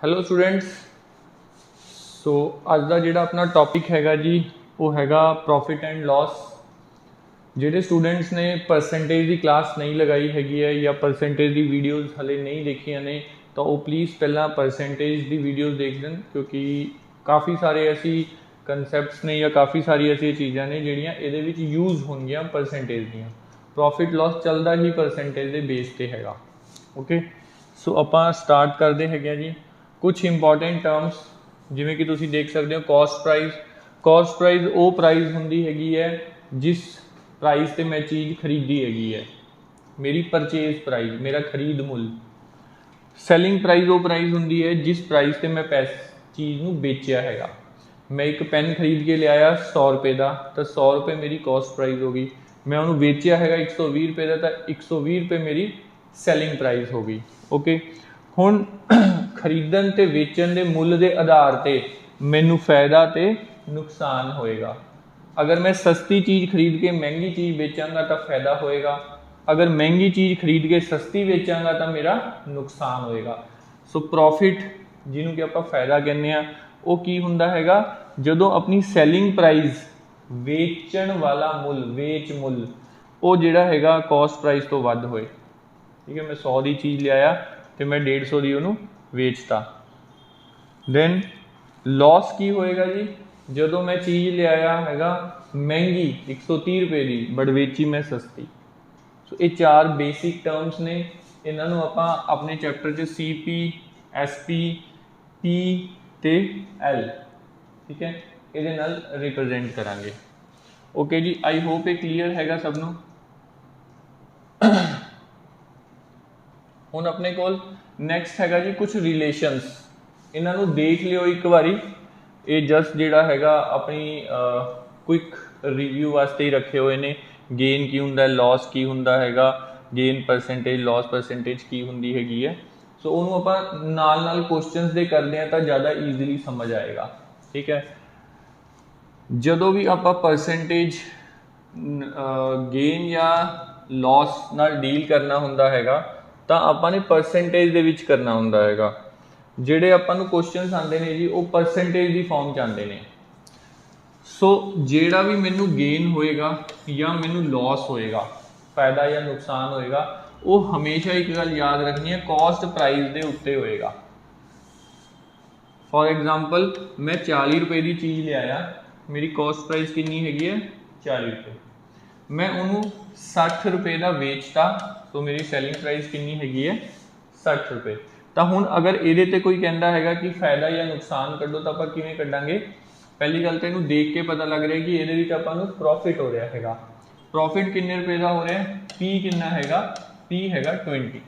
Hello students. सो अज का जिहड़ा अपना टॉपिक हैगा जी वो हैगा प्रॉफिट एंड लॉस। जिहड़े स्टूडेंट्स ने परसेंटेज की क्लास नहीं लगाई हैगी है या परसेंटेज की वीडियोज़ हले नहीं देखिया ने तो वो प्लीज़ पहला परसेंटेज की वीडियोज़ देख दें, क्योंकि काफ़ी सारे ऐसी कंसैप्ट्स ने या काफ़ी सारी ऐसी चीज़ां ने जिहड़ियां इहदे विच यूज़ होंगियां परसेंटेज दियां। प्रॉफिट लॉस चलदा ही परसेंटेज के बेस ते हैगा। ओके, सो आपां स्टार्ट करते हैं जी। कुछ इंपॉर्टेंट टर्म्स जिमें कि तुसीं देख सकते हो, कॉस्ट प्राइस। कॉस्ट प्राइस वो प्राइस होंदी हैगी है जिस प्राइस ते मैं चीज़ खरीदी हैगी है, मेरी परचेज प्राइस, मेरा खरीद मुल। सैलिंग प्राइस वो प्राइस होंदी है जिस प्राइस ते मैं चीज़ नूं बेचिया हैगा। मैं एक पेन खरीद के लिया 100 रुपये का, तो 100 रुपये मेरी कॉस्ट प्राइस होगी। मैं उन्होंने बेचिया है 120 रुपये का, तो 120 रुपये मेरी सैलिंग प्राइस होगी। ओके, हुण खरीदन ते वेचन के मुल के आधार पर मैनू फायदा तो नुकसान होएगा। अगर मैं सस्ती चीज़ खरीद के महंगी चीज़ बेचांगा तो फायदा होएगा, अगर महंगी चीज़ खरीद के सस्ती बेचांगा तो मेरा नुकसान होएगा। सो प्रॉफिट जिन्हों कि आप फायदा कहने वो की हुंदा हैगा जदों अपनी सैलिंग प्राइस, वेचण वाला मुल, वेच मुल वो जिहड़ा हैगा कॉस्ट प्राइस तो वध होए। ठीक है, मैं 100 की चीज़ लिया तो मैं 150 की उन्होंने वेचता। दैन लॉस की होएगा जी जदों मैं चीज़ लिया हैगा महंगी 130 रुपये की बट वेची मैं सस्ती। सो ये 4 बेसिक टर्म्स ने, इन्हों आप अपने चैप्टर च CP, SP, P ते L, ठीक है, ये रिप्रजेंट करांगे। ओके जी, आई होप ये क्लीयर हैगा सबनों। हुण अपने कोल नैक्सट हैगा जी कुछ रिलेशनस, इन्हों देख लियो एक बारी। ये जस्ट जिहड़ा हैगा अपनी क्विक रिव्यू वास्ते ही रखे हुए ने। गेन की हुंदा, लॉस की हुंदा हैगा, गेन परसेंटेज, लॉस परसेंटेज की हुंदी हैगी है। सो उन्होंने आप नाल नाल क्वेश्चंस दे करते हैं तो ज़्यादा ईजीली समझ आएगा। ठीक है, जदों भी आप परसेंटेज गेन या लॉस नाल डील करना हुंदा हैगा तो आपने परसेंटेज दे विच करना हुंदा हैगा। जिहड़े आपां नूं क्वेश्चनस आंदे ने जी वो परसेंटेज की फॉर्म च आंदे ने। सो जिहड़ा भी मैनू गेन होएगा या मैनू लॉस होएगा, फायदा या नुकसान होएगा, वो हमेशा एक गल याद रखनी है, कॉस्ट प्राइस के उत्ते होएगा। फॉर एग्जाम्पल मैं 40 रुपये की चीज़ लिया, मेरी कॉस्ट प्राइस कितनी हैगी है 40 रुपये, मैं उन्होंने 60 रुपये का वेचता तो मेरी सैलिंग प्राइस कितनी हैगी है 60 रुपये। तो हुण अगर ये कोई कहता है कि फायदा या नुकसान कड्डो तो आप किवें कड्डांगे। पहली गल तो इनू देख के पता लग रहा है कि ये आपां प्रॉफिट हो रहा है। प्रॉफिट किन्ने रुपये का हो रहा है, P कितना हैगा, P हैगा 20।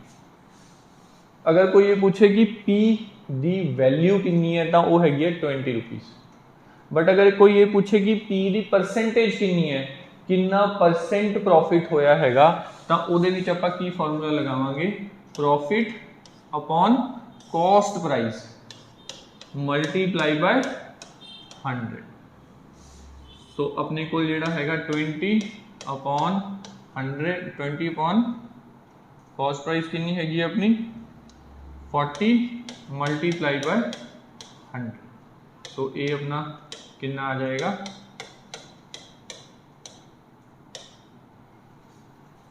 अगर कोई ये पूछे कि P दी वैल्यू कितनी है तो वह हैगी है 20 रुपीज़। बट अगर कोई ये पूछे कि P दी परसेंटेज कितनी है, कितना परसेंट प्रॉफिट होया हैगा, तो उहदे विच आपां की फॉर्मूला लगावांगे, profit upon cost price multiply by 100। So अपने को जिहड़ा हैगा 20 अपॉन 100, 20 अपॉन कॉस्ट प्राइस कितनी हैगी अपनी 40 मल्टीप्लाई बाय 100। तो ये अपना कितना आ जाएगा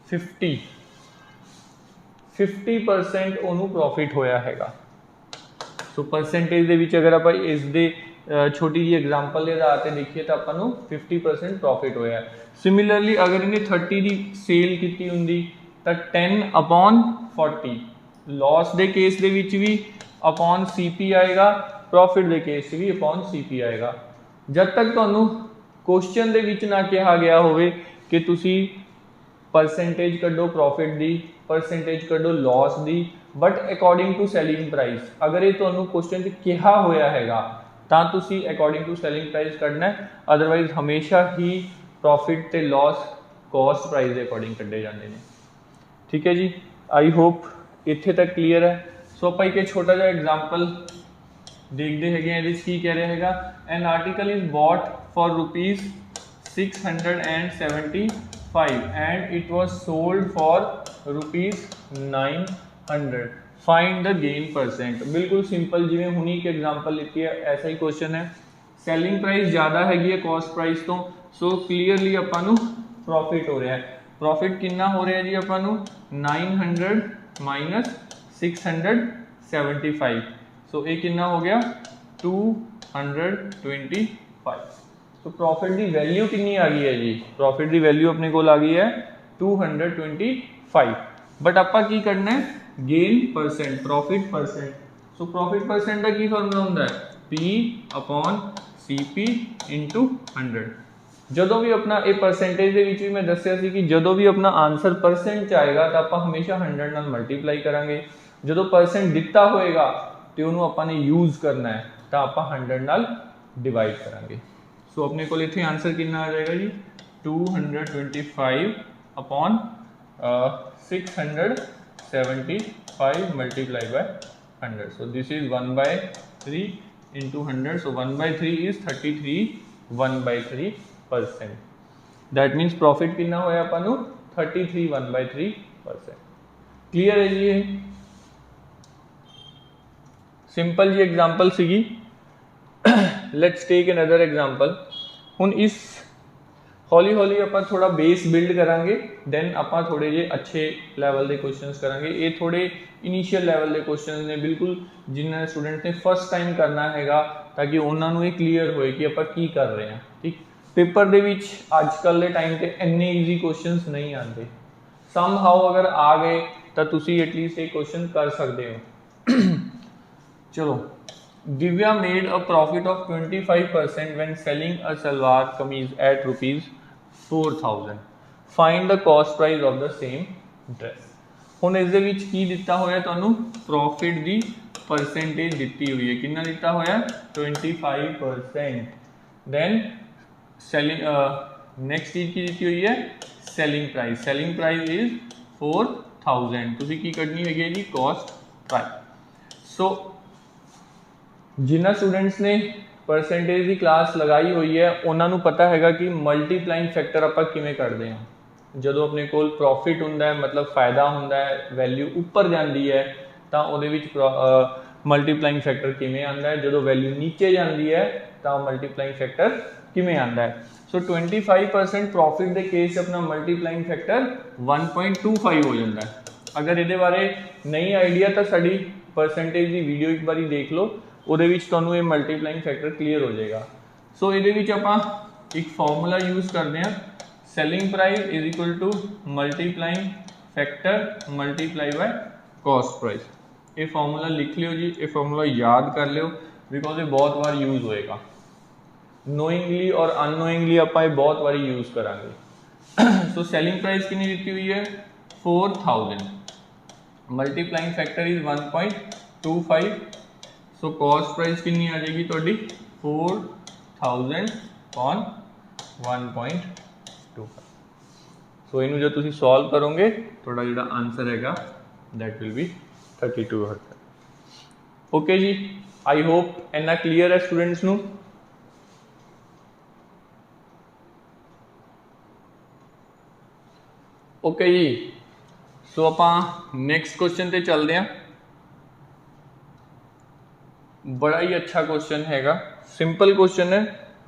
50% उन्होंने प्रॉफिट होया हैगा। सो परसेंटेज दे विच अगर आप इस दे छोटी जी एग्जाम्पल के आधार पर देखिए तो आपको 50% प्रॉफिट होया। सिमिलरली अगर इन्हें 30 की सेल की होंगी तो 10 अपॉन 40, लॉस के केस दे विच भी अपॉन CP आएगा, प्रॉफिट के केस भी अपॉन CP आएगा। जब तक तुहानू क्वेश्चन दे विच ना कहा गया होवे कि तुसी परसेंटेज कड्डो प्रॉफिट दी, परसेंटेज कड्डो लॉस दी, but according to selling price, अगर ये तुहानू क्वेश्चन च कहा होया हैगा तो तुसी अकॉर्डिंग टू सैलिंग प्राइस कढ़ना है। अदरवाइज हमेशा ही प्रॉफिट ते लॉस कॉस्ट प्राइस के अकॉर्डिंग कढ़े जाते हैं। ठीक है जी, आई होप इत्थे तक क्लीयर है। सो आप एक छोटा जा एग्जाम्पल देखते हैं, ये की कह रहा है, an article is bought for ₹675 and it was sold for ₹900। Find the gain percent. बिल्कुल सिंपल, जिवें हुनी एक एग्जांपल लीती है ऐसा ही क्वेश्चन है। सैलिंग प्राइस ज़्यादा हैगी है कॉस्ट प्राइस तो, सो क्लीयरली ਆਪਾਂ ਨੂੰ प्रॉफिट हो रहा है। प्रॉफिट कितना हो रहा है जी ਆਪਾਂ ਨੂੰ 900 माइनस 675, सो ये कितना हो गया 225। तो प्रॉफिट की वैल्यू कितनी आ गई है जी, प्रॉफिट की वैल्यू अपने को आ गई है 225। बट आपां की करना है gain percent, profit percent. So profit percent का की फॉर्मूला होता है P अपॉन CP इंटू 100। ਜਦੋਂ भी अपना ये परसेंटेज ਦੇ ਵਿੱਚ ਵੀ मैं ਦੱਸਿਆ ਸੀ कि ਜਦੋਂ भी अपना आंसर परसेंट ਚ ਆਏਗਾ ਤਾਂ ਆਪਾਂ ਹਮੇਸ਼ਾ 100 ਨਾਲ ਮਲਟੀਪਲਾਈ ਕਰਾਂਗੇ। ਜਦੋਂ परसेंट ਦਿੱਤਾ ਹੋਏਗਾ ਤੇ ਉਹਨੂੰ ਆਪਾਂ ਨੇ ਯੂਜ਼ ਕਰਨਾ ਹੈ ਤਾਂ ਆਪਾਂ 100 ਨਾਲ डिवाइड करांगे। सो अपने को इतने आंसर कितना आ जाएगा जी 225 upon 675 multiply by 100। So this is 1/3 into 100। So 1/3 is 33 1/3%। That means profit कितना होया अपन 33 1/3%। क्लियर है जी? ये सिंपल जी एग्जाम्पल सीगी। Let's take another example. हुण इस हौली हौली आप थोड़ा बेस बिल्ड करांगे, दैन आप थोड़े जे अच्छे लैवल के क्वेश्चंस करांगे। ये थोड़े इनिशियल लैवल के क्वेश्चन ने, बिल्कुल जिन्हें स्टूडेंट ने फर्स्ट टाइम करना हैगा ताकि उन्होंने ये क्लीयर होए कि आप की कर रहे हैं। ठीक, पेपर दे विच अजकल के टाइम पे इन्ने ईजी क्वेश्चंस नहीं आते। सम हाउ अगर आ गए तो तुसी एटलीस्ट एक क्वेश्चन कर सकते हो। चलो, Divya made a profit of 25% when selling a salwar kameez at ₹4,000. Find the cost price of the same dress. ਹੁਣ ਇਸ ਦੇ ਵਿੱਚ ਕੀ ਦਿੱਤਾ ਹੋਇਆ ਤੁਹਾਨੂੰ, ਪ੍ਰੋਫਿਟ ਦੀ ਪਰਸੈਂਟੇਜ ਦਿੱਤੀ ਹੋਈ ਹੈ। ਕਿੰਨਾ ਦਿੱਤਾ ਹੋਇਆ 25%। ਦੈਨ ਸੈਲਿੰਗ ਨੈਕਸਟ ਚੀਜ਼ ਕੀ ਦਿੱਤੀ ਹੋਈ ਹੈ, selling price. Selling price is 4000। ਤੁਸੀਂ ਕੀ ਕੱਢਣੀ ਹੈਗੀ ਹੈ ਜੀ, ਕੋਸਟ ਪ੍ਰਾਈਸ। ਸੋ जिन्होंने स्टूडेंट्स ने परसेंटेज की क्लास लगाई हुई है उन्होंने पता है कि मल्टीप्लाइंग फैक्टर आप किमें करते हैं। जो अपने को प्रॉफिट होंगे, मतलब फायदा होंगे, वैल्यू उपर जाती है तो वो मल्टीप्लाइंग फैक्टर किमें आता है। जो वैल्यू नीचे जाती है तो मल्टीप्लाइंग फैक्टर किमें आता है। सो 25% प्रॉफिट के केस अपना मल्टीप्लाइंग फैक्टर 1.25 हो जाता है। अगर ये बारे नहीं आइडिया तो साड़ी परसेंटेज की वीडियो एक बार देख लो, ਉਹਦੇ ਵਿੱਚ ਤੁਹਾਨੂੰ ਇਹ ਮਲਟੀਪਲਾਈਂਗ ਫੈਕਟਰ ਕਲੀਅਰ ਹੋ ਜਾਏਗਾ। ਸੋ ਇਹਦੇ ਵਿੱਚ ਆਪਾਂ ਇੱਕ ਫਾਰਮੂਲਾ ਯੂਜ਼ ਕਰਦੇ ਹਾਂ, selling price is equal to multiplying factor multiply by cost price. ਇਹ ਫਾਰਮੂਲਾ ਲਿਖ ਲਿਓ ਜੀ, ਇਹ ਫਾਰਮੂਲਾ ਯਾਦ ਕਰ ਲਿਓ ਬਿਕੋਜ਼ ਇਹ ਬਹੁਤ ਵਾਰ ਯੂਜ਼ ਹੋਏਗਾ। ਨੋਇੰਗਲੀ ਔਰ ਅਨਨੋਇੰਗਲੀ ਆਪਾਂ ਇਹ ਬਹੁਤ ਵਾਰੀ ਯੂਜ਼ ਕਰਾਂਗੇ। ਸੋ ਸੈਲਿੰਗ ਪ੍ਰਾइस कितनी ਦਿੱਤੀ ਹੋਈ ਹੈ 4000, multiplying factor is 1.25। So cost price कितनी आ जाएगी थोड़ी 4000 अपॉन 1.25। सो इनू जो तुसी सॉल्व करोगे थोड़ा जो आंसर हैगा दैट विल बी 3200। ओके जी, आई होप इन्ना क्लीयर है स्टूडेंट्स नू। ओके जी, सो आपां नैक्सट क्वेश्चन ते चलते हैं। बड़ा ही अच्छा क्वेश्चन हैगा, सिंपल क्वेश्चन है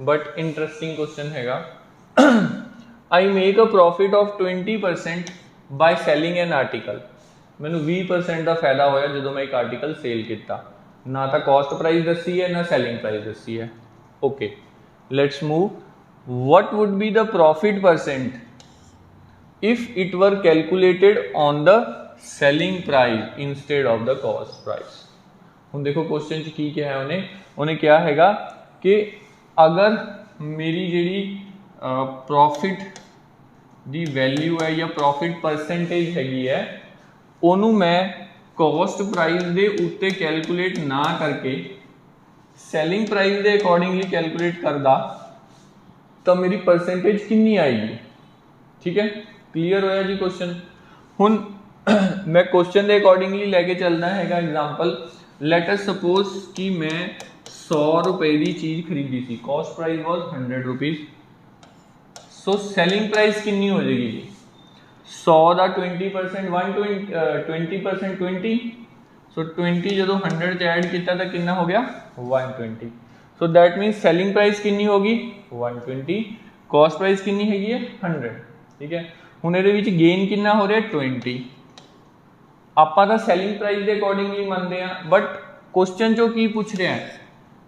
बट इंटरेस्टिंग क्वेश्चन हैगा। I make a profit of 20% by selling an article. मैनू 20% का फायदा होया जो मैं एक आर्टिकल सेल किया। ना तो कॉस्ट प्राइस दसी है ना सैलिंग प्राइस दसी है। Okay, let's move. What would be the profit percent if it were calculated on the selling price instead of the cost price. हम देखो क्वेश्चन की क्या है, उन्हें क्या हैगा कि अगर मेरी जी प्रॉफिट की वैल्यू है या प्रॉफिट परसेंटेज हैगी है उन्होंने मैं कॉस्ट प्राइस के उत्ते कैलकुलेट ना करके सैलिंग प्राइस के अकॉर्डिंगली कैलकुलेट करदा तो मेरी परसेंटेज कितनी आएगी। ठीक है, क्लीयर होया जी क्वेश्चन। हुण मैं क्वेश्चन के अकॉर्डिंगली लैके चलना हैगा एग्जाम्पल। लेट अस सपोज कि मैं 100 रुपए की चीज़ खरीदी थी, cost price was 100 rupees. So selling price कितनी हो जाएगी 100 का 20%, 20% 20 सो 20 जो 100 च ऐड किया तो कितना हो गया 120। So that mean selling price कितनी होगी 120, कॉस्ट प्राइस कितनी हैगी है 100। ठीक है, हुण इहदे विच गेन कितना हो रहा 20। आपां तां सैलिंग प्राइस के अकॉर्डिंगली मनते हैं, बट क्वेश्चन चो की पूछ रहा है,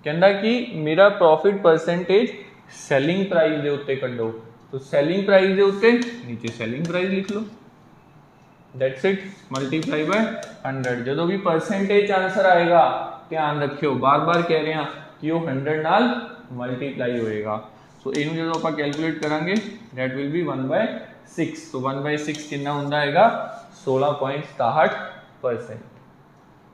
कहता कि मेरा प्रॉफिट परसेंटेज सैलिंग प्राइस के उत्ते कड्डो। तो सैलिंग प्राइस के उत्ते नीचे सैलिंग प्राइस लिख लो, दैट्स इट, मल्टीप्लाई बाय 100। जो भी परसेंटेज आंसर आएगा ध्यान रखियो, बार बार कह रहे हैं कि वो 100 नाल मल्टीप्लाई होएगा। सो इनू जो आप कैलकुलेट करांगे दैट विल बी 1/6। तो 1/6 कितना हुंदा हैगा 16.67%।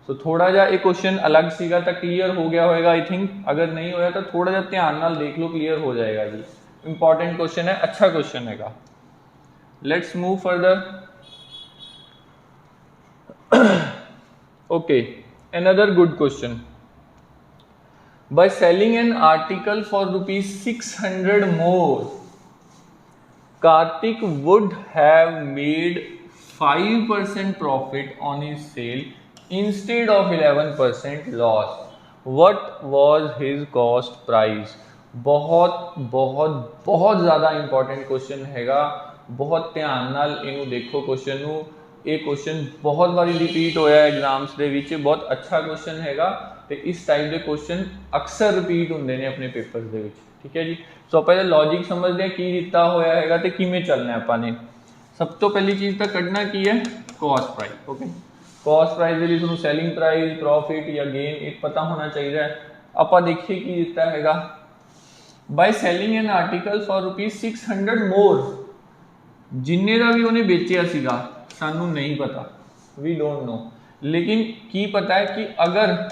सो थोड़ा जा एक क्वेश्चन अलग सीगा तो क्लीयर हो गया होगा आई थिंक, अगर नहीं होया तो थोड़ा जा ध्यान नाल देख लो, क्लियर हो जाएगा जी। इंपॉर्टेंट क्वेश्चन है, अच्छा क्वेश्चन हैगा। Let's move further. Okay, another good question. By selling an article for rupees 600 more, Karthik would have made 5% profit on his sale instead of 11% loss. What was his cost price? बहुत बहुत बहुत ज़्यादा important question हैगा, बहुत ध्यान नाल इनू देखो क्वेश्चन नू। ये क्वेश्चन बहुत बारी रिपीट होया एग्जाम्स दे विच, बहुत अच्छा क्वेश्चन हैगा ते इस टाइप के क्वेश्चन अक्सर रिपीट होंदे ने अपने पेपर्स दे विच। ठीक है जी, सो आप लॉजिक समझते हैं की दिता होया हैगा ते किवें चलना है आपां ने। सब तो पहली चीज़ तो कढ़ना की है cost price. Okay, cost price के लिए तुहानूं सैलिंग प्राइस, प्रॉफिट या गेन एक पता होना चाहिए। आपां देखिए की दिता हैगा, by selling an article for rupees 600 more, जिन्ने का भी उन्हें बेचिया सीगा सानू नहीं पता, वी डोंट नो, लेकिन की पता है कि अगर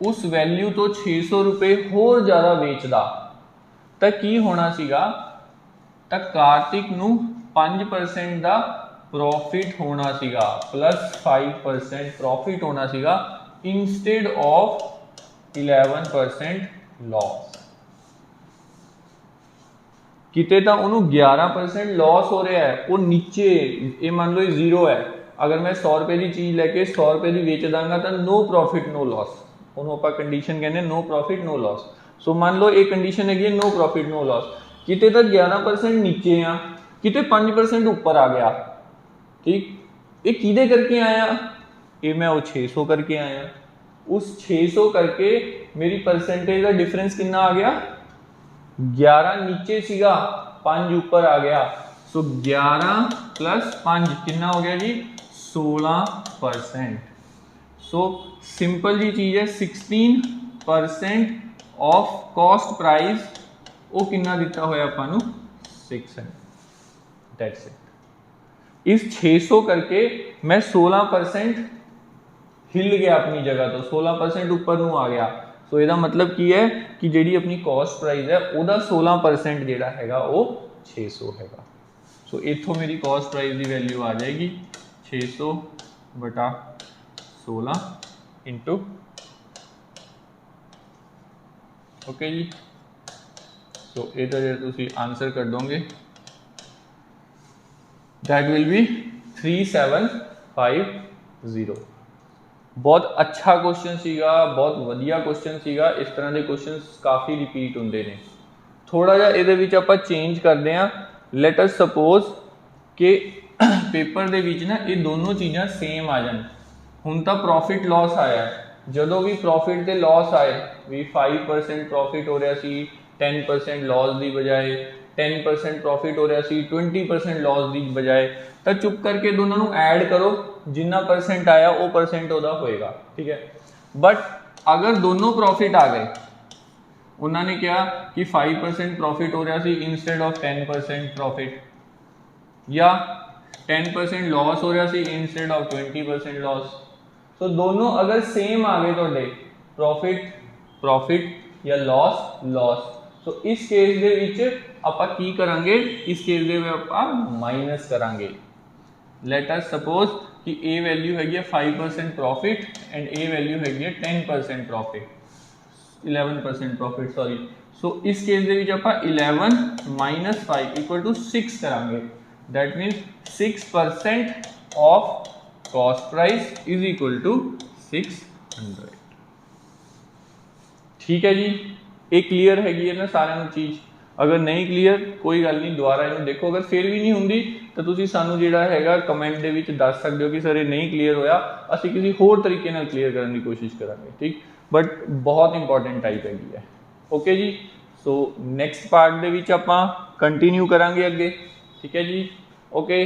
उस वैल्यू तो 600 रुपये होर ज़्यादा बेचदा तो की होना सीगा, तो कार्तिक नू 5% का प्रॉफिट होना सीगा, प्लस 5% प्रॉफिट होना सीगा इंस्टेड ऑफ 11% लॉस। किते तो उन्होंने 11% लॉस हो रहा है, वो नीचे ये मान लो जीरो है। अगर मैं 100 रुपए की चीज़ लैके 100 रुपए की बेच दाँगा तो नो प्रॉफिट नो लॉस, उन्होंने आप कंडीशन कहने नो प्रॉफिट नो लॉस। सो मान लो एक कंडीशन है नो प्रॉफिट नो लॉस, किते तो 11% नीचे आ, किते 5% ऊपर आ गया। ठीक, ये किदे करके आया, ये मैं वो 600 करके आया, उस 600 करके मेरी परसेंटेज का डिफरेंस कितना आ गया, 11 नीचे सीगा 5 ऊपर आ गया। सो 11 प्लस 5 कितना हो गया जी 16%। सो सिंपल जी चीज़ है, 16% ऑफ कॉस्ट प्राइस वो कितना दिता होया आपां नूं 600, दैट्स इट। इस 600 करके मैं 16% हिल गया अपनी जगह तो 16% ऊपर नूं आ गया। सो ਇਹਦਾ मतलब की है कि ਜਿਹੜੀ अपनी कॉस्ट प्राइस है ਉਹਦਾ 16% ਜਿਹੜਾ ਹੈਗਾ ਉਹ 600 ਹੈਗਾ। सो इथों मेरी कॉस्ट प्राइस की वैल्यू आ जाएगी 600 बटा 16 इंटू, ओके जी। सो ये तो तुसी आंसर कर दोगे, दैट विल बी 3750। बहुत अच्छा क्वेश्चन सीगा, बहुत वधिया क्वेश्चन सीगा। इस तरह के क्वेश्चन काफ़ी रिपीट होंगे ने। थोड़ा जा ये आप चेंज करते हैं, लेट अस सपोज कि पेपर दे विच ना ये दोनों चीज़ां सेम आ जान। हुण तां प्रॉफिट लॉस आया है, जदों भी प्रॉफिट ते लॉस आए भी 5% प्रॉफिट हो रहा सी 10% लॉस की बजाय, 10% प्रॉफिट हो रहा सी 20% लॉस की बजाय, तो चुप करके दोनों को ऐड करो, जिन्ना परसेंट आया वो परसेंट उहदा होएगा। ठीक है, बट अगर दोनों प्रॉफिट आ गए, उन्होंने कहा कि 5% प्रॉफिट हो रहा सी इंस्टेड ऑफ 10% प्रॉफिट, या 10% लॉस हो रहा सी इंस्टेड ऑफ 20% लॉस। तो दोनों अगर सेम आ गए तो प्रॉफिट प्रॉफिट या लॉस लॉस, तो इस केस दे विच आपां की करांगे, इस केस दे विच आपां माइनस करांगे। लेट अस सपोज कि ए वैल्यू हैगी 5% प्रॉफिट एंड ए वैल्यू हैगी 10% प्रॉफिट, 11% प्रॉफिट सॉरी। सो इस केस दे विच आपां 11 माइनस 5 इक्वल टू 6 करांगे। That means 6% of cost price is equal to 600। ठीक है जी, ये क्लीयर हैगी है ना साਰਿਆਂ ਨੂੰ चीज़। अगर नहीं क्लीयर कोई गल नहीं, दोबारा ਇਹਨੂੰ देखो। अगर फिर भी नहीं होंगी तो ਤੁਸੀਂ ਸਾਨੂੰ ਜਿਹੜਾ ਹੈਗਾ कमेंट ਦੇ ਵਿੱਚ ਦੱਸ ਸਕਦੇ ਹੋ कि सर ये नहीं क्लीयर होया, ਅਸੀਂ किसी होर तरीके ਨਾਲ क्लीयर ਕਰਨ ਦੀ कोशिश करांगे। ठीक, बट बहुत इंपॉर्टेंट टाइप हैगी है। ओके जी, सो नैक्सट पार्ट ਦੇ ਵਿੱਚ ਆਪਾਂ कंटिन्यू करांगे अगे। ठीक है जी, ओके।